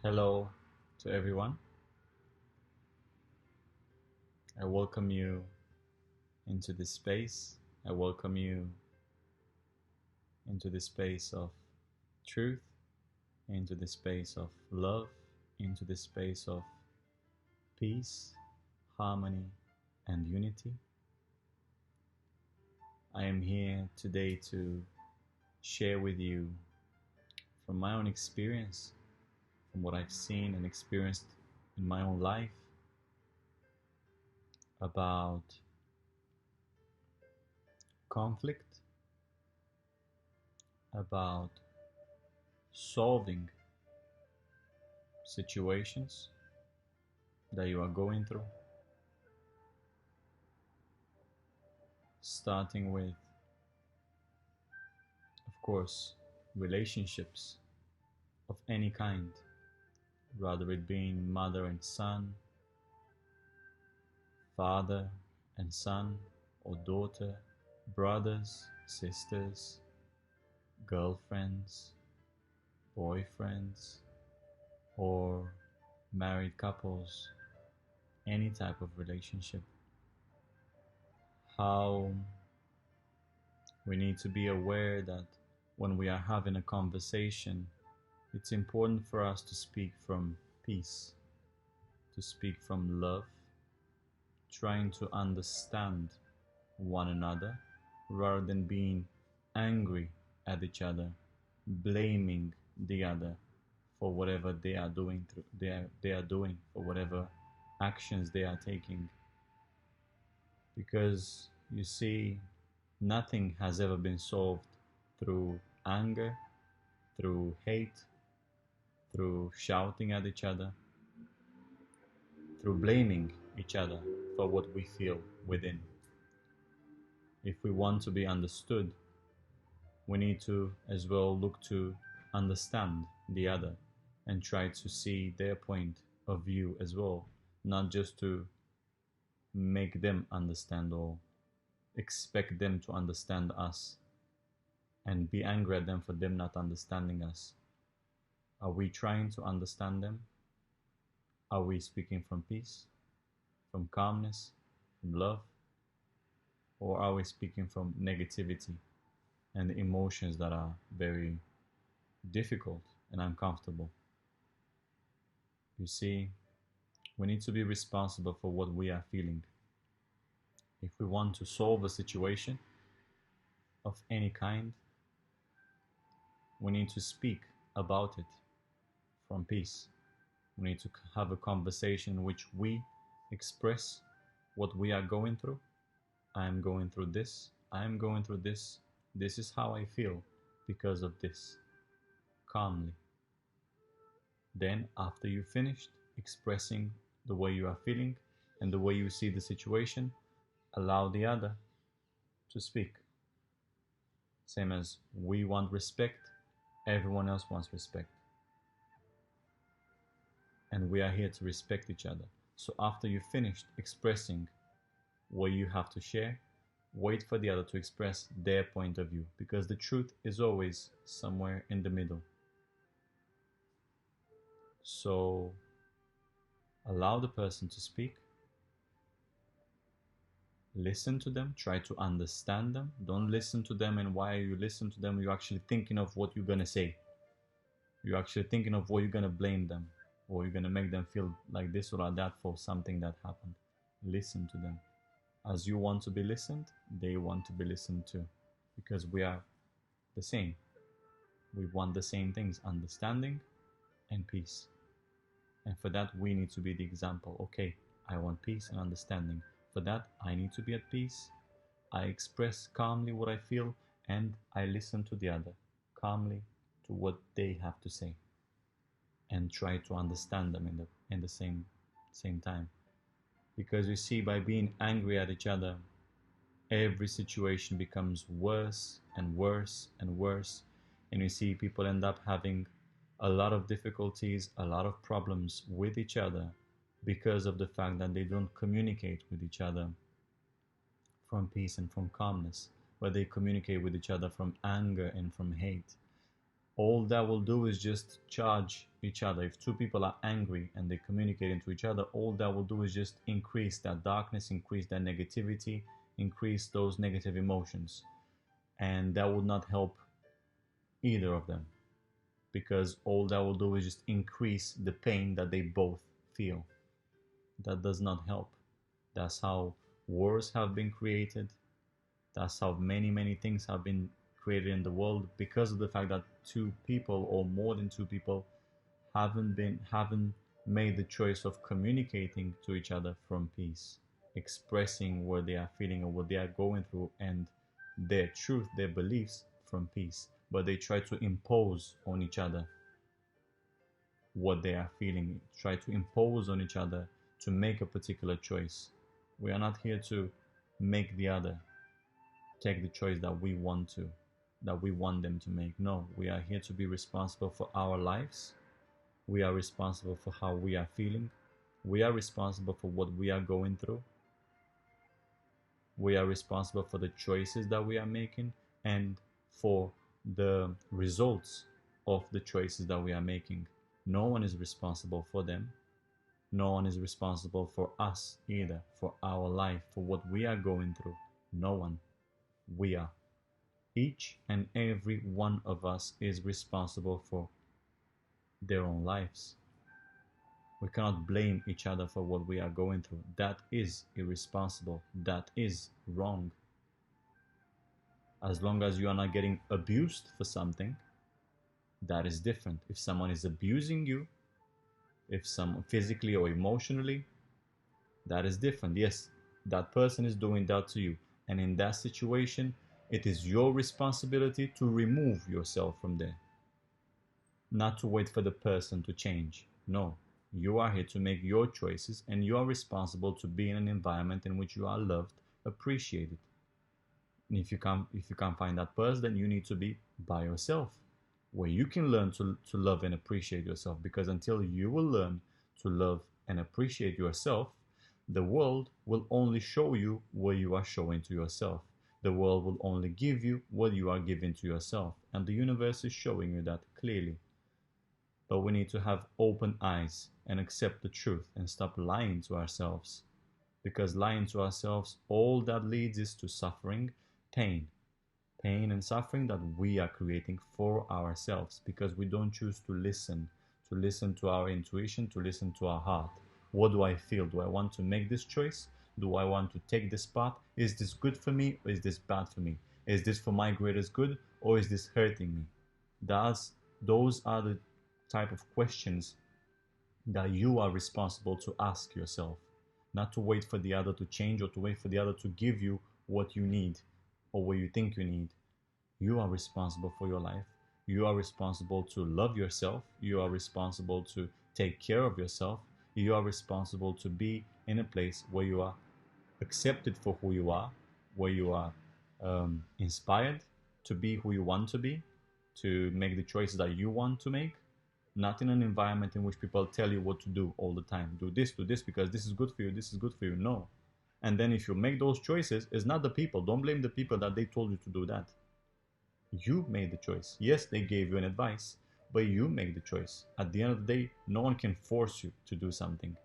Hello to everyone. I welcome you into this space. I welcome you into the space of truth, into the space of love, into the space of peace, harmony, and unity. I am here today to share with you from my own experience, from what I've seen and experienced in my own life about conflict, about solving situations that you are going through, starting with, of course, relationships of any kind, rather it being mother and son, father and son, or daughter, brothers, sisters, girlfriends, boyfriends, or married couples, any type of relationship. How we need to be aware that when we are having a conversation, it's important for us to speak from peace, to speak from love, trying to understand one another rather than being angry at each other, blaming the other for whatever they are doing for whatever actions they are taking. Because you see, nothing has ever been solved through anger, through hate, through shouting at each other, through blaming each other for what we feel within. If we want to be understood, we need to as well look to understand the other and try to see their point of view as well, not just to make them understand or expect them to understand us and be angry at them for them not understanding us. Are we trying to understand them? Are we speaking from peace, from calmness, from love? Or are we speaking from negativity and emotions that are very difficult and uncomfortable? You see, we need to be responsible for what we are feeling. If we want to solve a situation of any kind, we need to speak about it from peace. We need to have a conversation in which we express what we are going through. I am going through this. I am going through this. This is how I feel because of this. Calmly. Then, after you've finished expressing the way you are feeling and the way you see the situation, allow the other to speak. Same as we want respect, everyone else wants respect. And we are here to respect each other. So after you've finished expressing what you have to share, wait for the other to express their point of view, because the truth is always somewhere in the middle. So allow the person to speak, listen to them, try to understand them. Don't listen to them, and while you listen to them, you're actually thinking of what you're gonna say. You're actually thinking of what you're gonna blame them, or you're gonna make them feel like this or like that for something that happened. Listen to them. As you want to be listened, they want to be listened to, because we are the same. We want the same things, understanding and peace. And for that, we need to be the example. Okay, I want peace and understanding. For that, I need to be at peace. I express calmly what I feel, and I listen to the other calmly to what they have to say, and try to understand them in the same time. Because you see, by being angry at each other, every situation becomes worse and worse and worse, and you see people end up having a lot of difficulties, a lot of problems with each other, because of the fact that they don't communicate with each other from peace and from calmness, but they communicate with each other from anger and from hate. All that will do is just charge each other. If two people are angry and they communicate to each other, all that will do is just increase that darkness, increase that negativity, increase those negative emotions. And that would not help either of them, because all that will do is just increase the pain that they both feel. That does not help. That's how wars have been created. That's how many things have been created in the world, because of the fact that two people or more than two people haven't made the choice of communicating to each other from peace, expressing what they are feeling or what they are going through and their truth, their beliefs from peace. But they try to impose on each other what they are feeling, try to impose on each other to make a particular choice. We are not here to make the other take the choice that we want to, that we want them to make. No, we are here to be responsible for our lives. We are responsible for how we are feeling. We are responsible for what we are going through. We are responsible for the choices that we are making and for the results of the choices that we are making. No one is responsible for them. No one is responsible for us either, for our life, for what we are going through. No one. We are. Each and every one of us is responsible for their own lives. We cannot blame each other for what we are going through. That is irresponsible. That is wrong. As long as you are not getting abused for something, that is different. If someone is abusing you, if someone physically or emotionally, that is different. Yes, that person is doing that to you. And in that situation, it is your responsibility to remove yourself from there. Not to wait for the person to change. No, you are here to make your choices, and you are responsible to be in an environment in which you are loved, appreciated. And if you can't find that person, then you need to be by yourself, where you can learn to love and appreciate yourself. Because until you will learn to love and appreciate yourself, the world will only show you what you are showing to yourself. The world will only give you what you are giving to yourself. And the universe is showing you that clearly. But we need to have open eyes and accept the truth and stop lying to ourselves. Because lying to ourselves, all that leads is to suffering, pain. Pain and suffering that we are creating for ourselves, because we don't choose to listen to our intuition, to listen to our heart. What do I feel? Do I want to make this choice? Do I want to take this path? Is this good for me or is this bad for me? Is this for my greatest good or is this hurting me? Those are the type of questions that you are responsible to ask yourself. Not to wait for the other to change, or to wait for the other to give you what you need or what you think you need. You are responsible for your life. You are responsible to love yourself. You are responsible to take care of yourself. You are responsible to be in a place where you are accepted for who you are, where you are inspired to be who you want to be, to make the choices that you want to make, not in an environment in which people tell you what to do all the time. Do this because this is good for you, this is good for you. No. And then if you make those choices, it's not the people. Don't blame the people that they told you to do that. You made the choice. Yes, they gave you an advice, but you make the choice. At the end of the day, no one can force you to do something.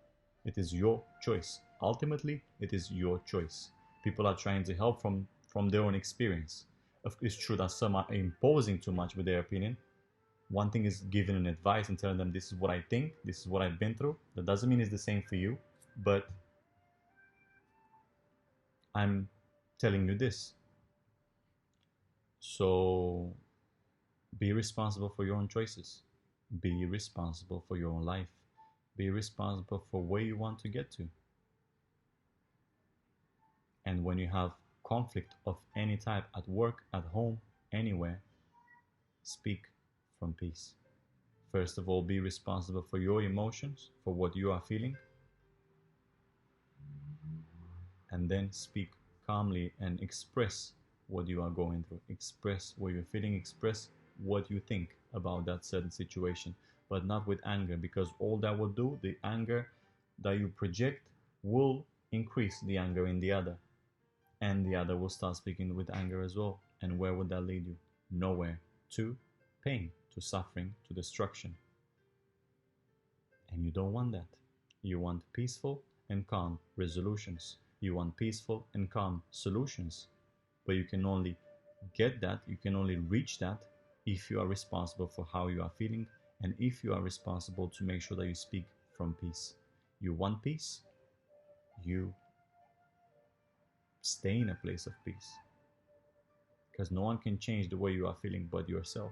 It is your choice. Ultimately, it is your choice. People are trying to help from their own experience. It's true that some are imposing too much with their opinion. One thing is giving an advice and telling them, this is what I think, this is what I've been through. That doesn't mean it's the same for you, but I'm telling you this. So be responsible for your own choices. Be responsible for your own life. Be responsible for where you want to get to. And when you have conflict of any type, at work, at home, anywhere, speak from peace. First of all, be responsible for your emotions, for what you are feeling. And then speak calmly and express what you are going through. Express what you're feeling. Express what you think about that certain situation, but not with anger, because all that will do, the anger that you project will increase the anger in the other, and the other will start speaking with anger as well. And where would that lead you? Nowhere. To pain, to suffering, to destruction. And you don't want that. You want peaceful and calm resolutions. You want peaceful and calm solutions. But you can only get that, you can only reach that if you are responsible for how you are feeling, and if you are responsible to make sure that you speak from peace. You want peace, you stay in a place of peace. Because no one can change the way you are feeling but yourself.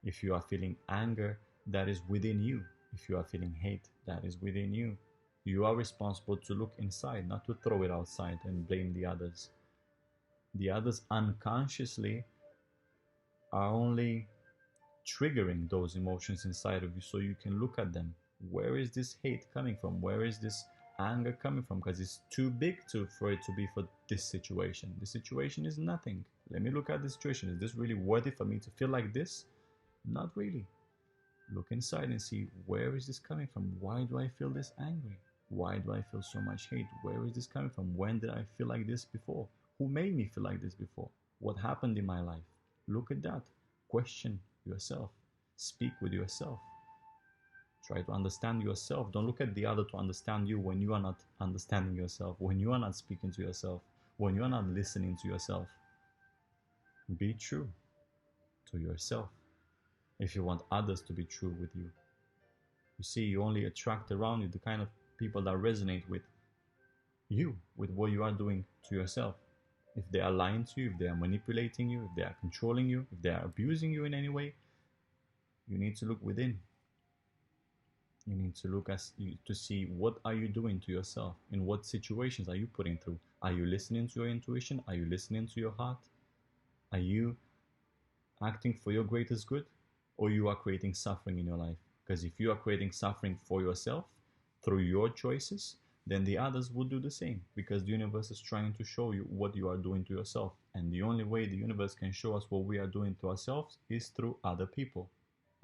If you are feeling anger, that is within you. If you are feeling hate, that is within you. You are responsible to look inside, not to throw it outside and blame the others. The others unconsciously are only triggering those emotions inside of you so you can look at them. Where is this hate coming from? Where is this anger coming from? Because it's too big for it to be for this situation. This situation is nothing. Let me look at the situation. Is this really worthy for me to feel like this? Not really. Look inside and see, where is this coming from? Why do I feel this angry? Why do I feel so much hate? Where is this coming from? When did I feel like this before? Who made me feel like this before? What happened in my life? Look at that. Question yourself. Speak with yourself. Try to understand yourself. Don't look at the other to understand you when you are not understanding yourself, when you are not speaking to yourself, when you are not listening to yourself. Be true to yourself if you want others to be true with you. You see, you only attract around you the kind of people that resonate with you, with what you are doing to yourself. If they are lying to you, if they are manipulating you, if they are controlling you, if they are abusing you in any way, you need to look within. You need to look to see, what are you doing to yourself? In what situations are you putting through? Are you listening to your intuition? Are you listening to your heart? Are you acting for your greatest good? Or you are creating suffering in your life? Because if you are creating suffering for yourself through your choices, then the others will do the same, because the universe is trying to show you what you are doing to yourself. And the only way the universe can show us what we are doing to ourselves is through other people,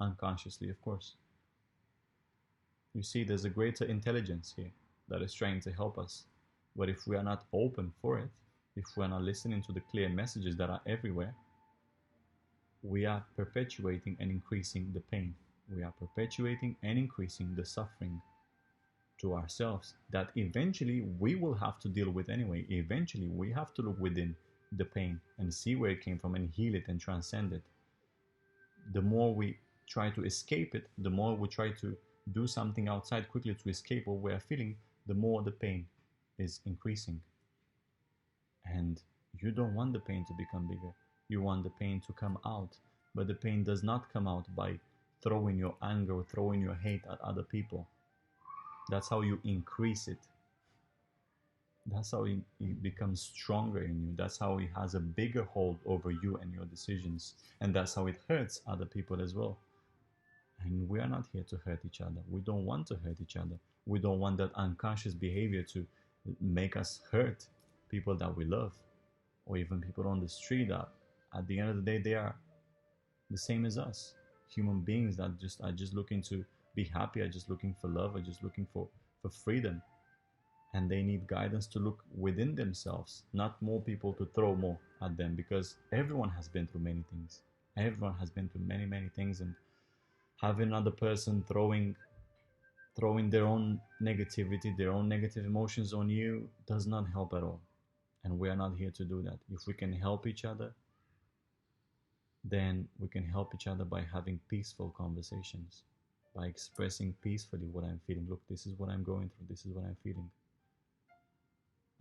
unconsciously, of course. You see, there's a greater intelligence here that is trying to help us. But if we are not open for it, if we are not listening to the clear messages that are everywhere, we are perpetuating and increasing the pain. We are perpetuating and increasing the suffering to ourselves that eventually we will have to deal with anyway. Eventually we have to look within the pain and see where it came from and heal it and transcend it. The more we try to escape it, the more we try to do something outside quickly to escape what we are feeling, the more the pain is increasing. And you don't want the pain to become bigger. You want the pain to come out. But the pain does not come out by throwing your anger or throwing your hate at other people. That's how you increase it. That's how it becomes stronger in you. That's how it has a bigger hold over you and your decisions. And that's how it hurts other people as well. And we are not here to hurt each other. We don't want to hurt each other. We don't want that unconscious behavior to make us hurt people that we love, or even people on the street that at the end of the day they are the same as us. Human beings that are just looking to be happy, are just looking for love, are just looking for freedom. And they need guidance to look within themselves, not more people to throw more at them, because everyone has been through many things. Everyone has been through many, many things, and having another person throwing their own negativity, their own negative emotions on you does not help at all. And we are not here to do that. If we can help each other, then we can help each other by having peaceful conversations, by expressing peacefully what I'm feeling. Look, this is what I'm going through. This is what I'm feeling.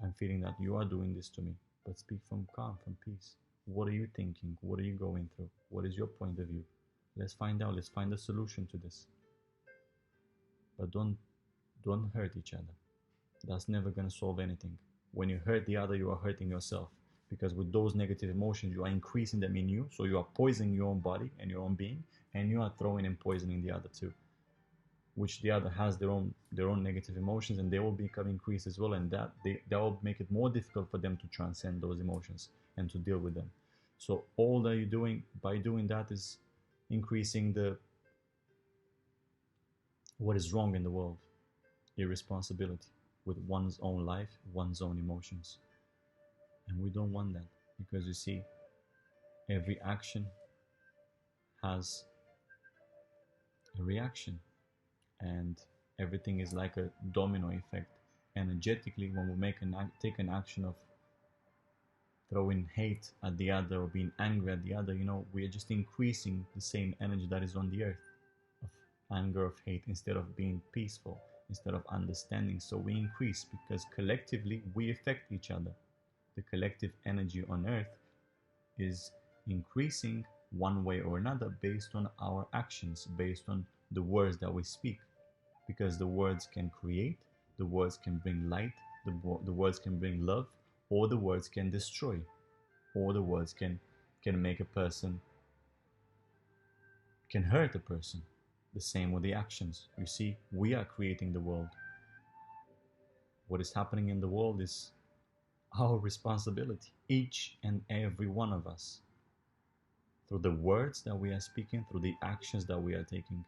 I'm feeling that you are doing this to me, but speak from calm, from peace. What are you thinking? What are you going through? What is your point of view? Let's find out. Let's find a solution to this. But don't hurt each other. That's never going to solve anything. When you hurt the other, you are hurting yourself. Because with those negative emotions, you are increasing them in you. So you are poisoning your own body and your own being, and you are throwing and poisoning the other too. Which the other has their own negative emotions, and they will become increased as well, and that will make it more difficult for them to transcend those emotions and to deal with them. So all that you're doing by doing that is increasing what is wrong in the world, irresponsibility with one's own life, one's own emotions. And we don't want that, because you see, every action has a reaction, and everything is like a domino effect. Energetically, when we take an action of throwing hate at the other or being angry at the other, we are just increasing the same energy that is on the earth of anger, of hate, instead of being peaceful, instead of understanding. So we increase because collectively we affect each other. The collective energy on earth is increasing one way or another based on our actions, based on the words that we speak. Because the words can create, the words can bring light, the words can bring love, or the words can destroy, or the words can make a person, can hurt a person. The same with the actions. You see, we are creating the world. What is happening in the world is our responsibility, each and every one of us, through the words that we are speaking, through the actions that we are taking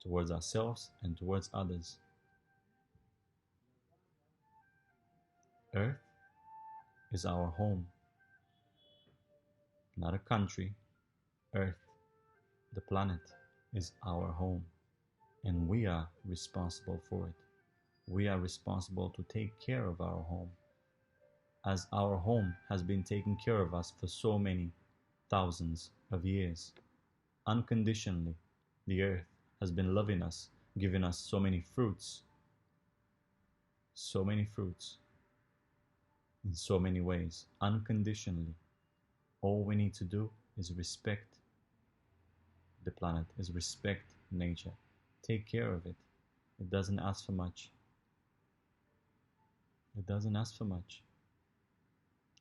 towards ourselves and towards others. Earth is our home, not a country. Earth, the planet, is our home, and we are responsible for it. We are responsible to take care of our home, as our home has been taking care of us for so many thousands of years. Unconditionally, the earth has been loving us, giving us so many fruits, in so many ways, unconditionally. All we need to do is respect the planet, is respect nature, take care of it. It doesn't ask for much. It doesn't ask for much.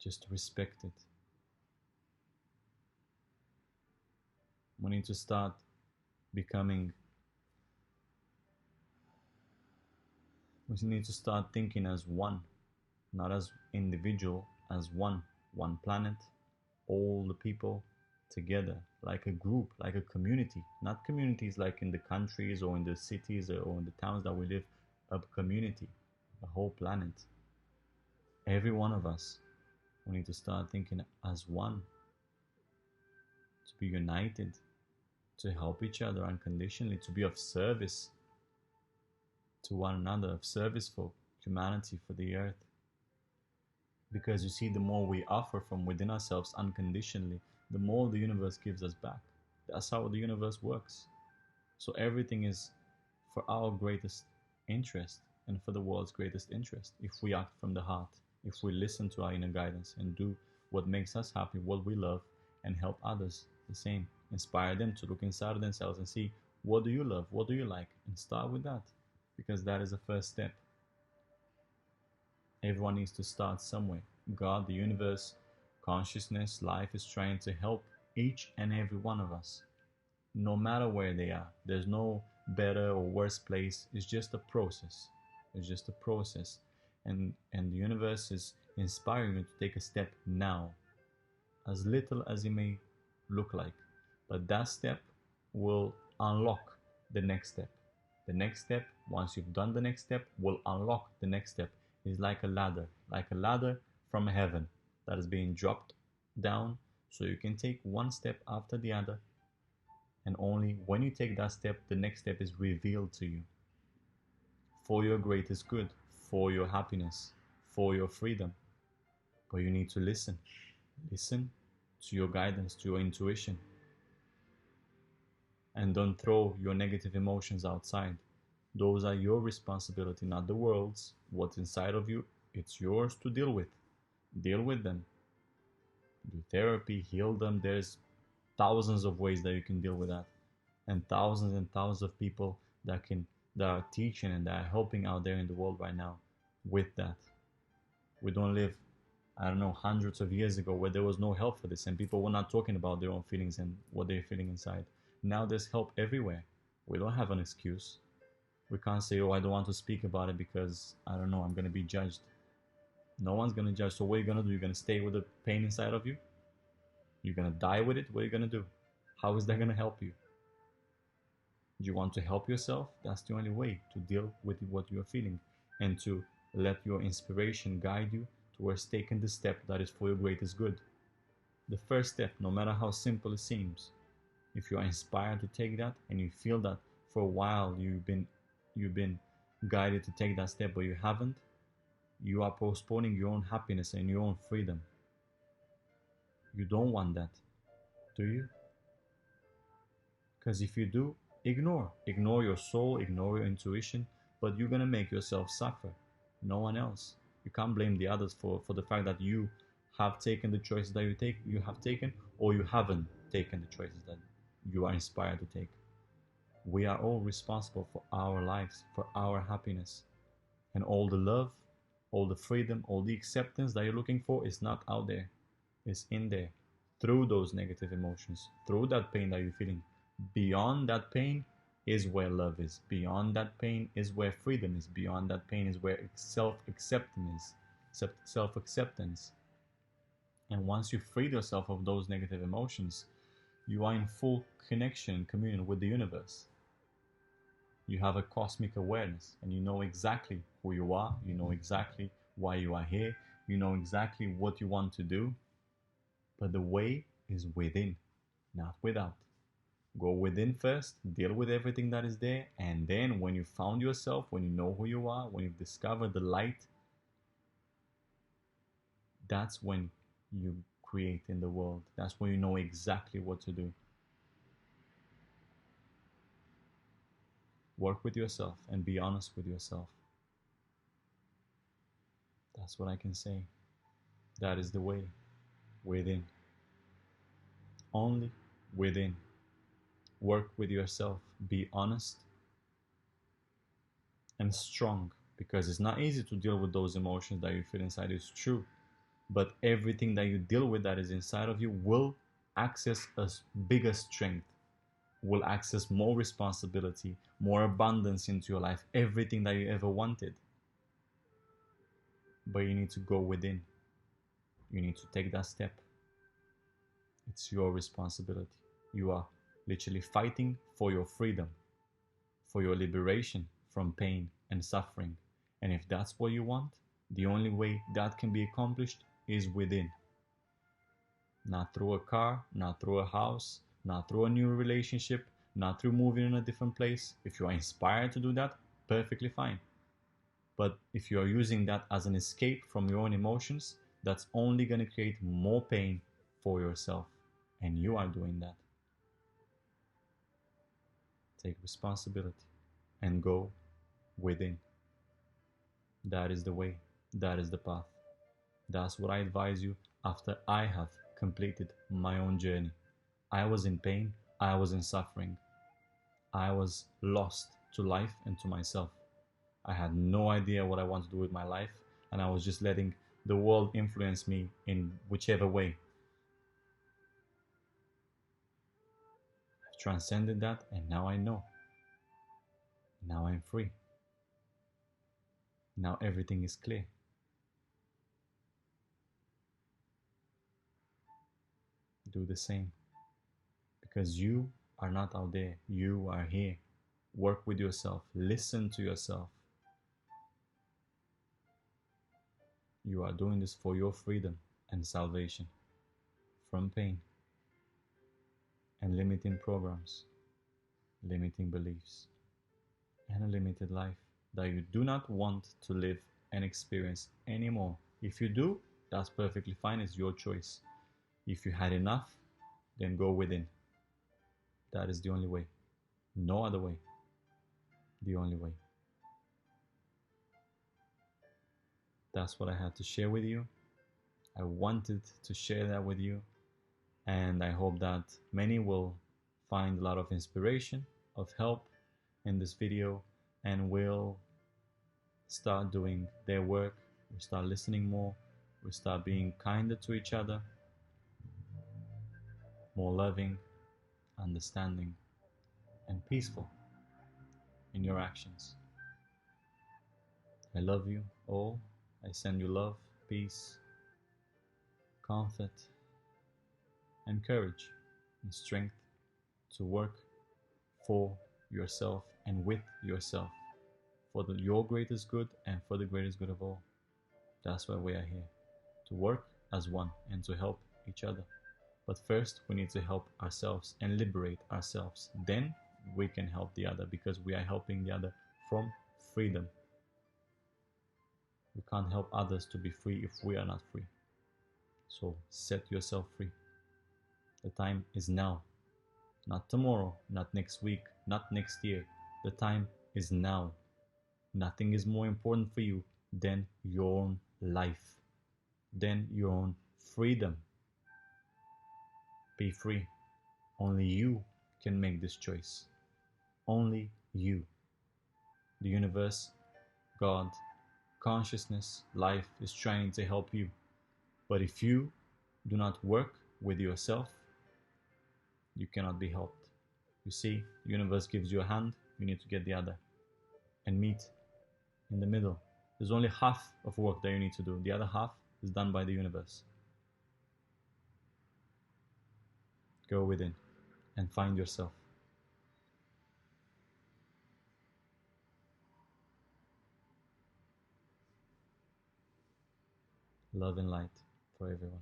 Just respect it. We need to start becoming, we need to start thinking as one, not as individual, as one planet, all the people together, like a group, like a community. Not communities like in the countries or in the cities or in the towns that we live, a community, a whole planet. Every one of us, we need to start thinking as one, to be united, to help each other unconditionally, to be of service to one another, of service for humanity, for the earth. Because you see, the more we offer from within ourselves unconditionally, the more the universe gives us back. That's how the universe works. So everything is for our greatest interest and for the world's greatest interest. If we act from the heart, if we listen to our inner guidance and do what makes us happy, what we love, and help others the same, inspire them to look inside of themselves and see, what do you love, what do you like, and start with that, because that is the first step. Everyone needs to start somewhere. God, the universe, consciousness, life is trying to help each and every one of us, no matter where they are. There's no better or worse place. It's just a process. It's just a process. And the universe is inspiring you to take a step now, as little as it may look like. But that step will unlock the next step. The next step, once you've done the next step, will unlock the next step. It's like a ladder from heaven that is being dropped down, so you can take one step after the other, and only when you take that step, the next step is revealed to you for your greatest good, for your happiness, for your freedom. But you need to listen to your guidance, to your intuition, and don't throw your negative emotions outside. Those are your responsibility, not the world's. What's inside of you, it's yours to deal with. Deal with them. Do therapy, heal them. There's thousands of ways that you can deal with that. And thousands of people that are teaching and that are helping out there in the world right now with that. We don't live, I don't know, hundreds of years ago where there was no help for this and people were not talking about their own feelings and what they're feeling inside. Now there's help everywhere. We don't have an excuse. We can't say, oh, I don't want to speak about it because, I don't know, I'm going to be judged. No one's going to judge. So what are you going to do? You're going to stay with the pain inside of you? You're going to die with it? What are you going to do? How is that going to help you? Do you want to help yourself? That's the only way to deal with what you're feeling and to let your inspiration guide you towards taking the step that is for your greatest good. The first step, no matter how simple it seems, if you are inspired to take that and you feel that for a while you've been guided to take that step but you haven't, you are postponing your own happiness and your own freedom. You don't want that, do you? Because if you do, ignore your soul, ignore your intuition, but you're gonna make yourself suffer, no one else. You can't blame the others for the fact that you have taken the choices that you have taken, or you haven't taken the choices that you are inspired to take. We are all responsible for our lives, for our happiness. And all the love, all the freedom, all the acceptance that you're looking for is not out there. It's in there. Through those negative emotions, through that pain that you're feeling. Beyond that pain is where love is. Beyond that pain is where freedom is. Beyond that pain is where self-acceptance is. Self-acceptance. And once you free yourself of those negative emotions, you are in full connection, communion with the universe. You have a cosmic awareness and you know exactly who you are, you know exactly why you are here, you know exactly what you want to do, but the way is within, not without. Go within first, deal with everything that is there, and then when you found yourself, when you know who you are, when you've discovered the light, that's when you create in the world. That's when you know exactly what to do. Work with yourself and be honest with yourself. That's what I can say. That is the way. Within. Only within. Work with yourself. Be honest and strong, because it's not easy to deal with those emotions that you feel inside. It's true. But everything that you deal with that is inside of you will access a bigger strength, will access more responsibility, more abundance into your life, everything that you ever wanted. But you need to go within. You need to take that step. It's your responsibility. You are literally fighting for your freedom, for your liberation from pain and suffering. And if that's what you want, the only way that can be accomplished is within. Not through a car, not through a house, not through a new relationship, not through moving in a different place. If you are inspired to do that, perfectly fine. But if you are using that as an escape from your own emotions, that's only going to create more pain for yourself. And you are doing that. Take responsibility and go within. That is the way. That is the path. That's what I advise you after I have completed my own journey. I was in pain. I was in suffering. I was lost to life and to myself. I had no idea what I wanted to do with my life, and I was just letting the world influence me in whichever way. I've transcended that, and now I know. Now I'm free. Now everything is clear. Do the same. Because you are not out there, you are here. Work with yourself, listen to yourself. You are doing this for your freedom and salvation from pain and limiting programs, limiting beliefs, and a limited life that you do not want to live and experience anymore. If you do, that's perfectly fine, it's your choice. If you had enough, then go within. That is the only way. No other way. The only way. That's what I had to share with you. I wanted to share that with you, and I hope that many will find a lot of inspiration, of help in this video, and will start doing their work. We start listening more. We start being kinder to each other, more loving, understanding, and peaceful in your actions. I love you all. I send you love, peace, comfort, and courage and strength to work for yourself and with yourself for your greatest good and for the greatest good of all. That's why we are here, to work as one and to help each other. But first, we need to help ourselves and liberate ourselves. Then we can help the other, because we are helping the other from freedom. We can't help others to be free if we are not free. So set yourself free. The time is now. Not tomorrow, not next week, not next year. The time is now. Nothing is more important for you than your own life, than your own freedom. Be free. Only you can make this choice. Only you. The universe, God, consciousness, life is trying to help you. But if you do not work with yourself, you cannot be helped. You see, the universe gives you a hand, you need to get the other and meet in the middle. There's only half of work that you need to do. The other half is done by the universe. Go within and find yourself. Love and light for everyone.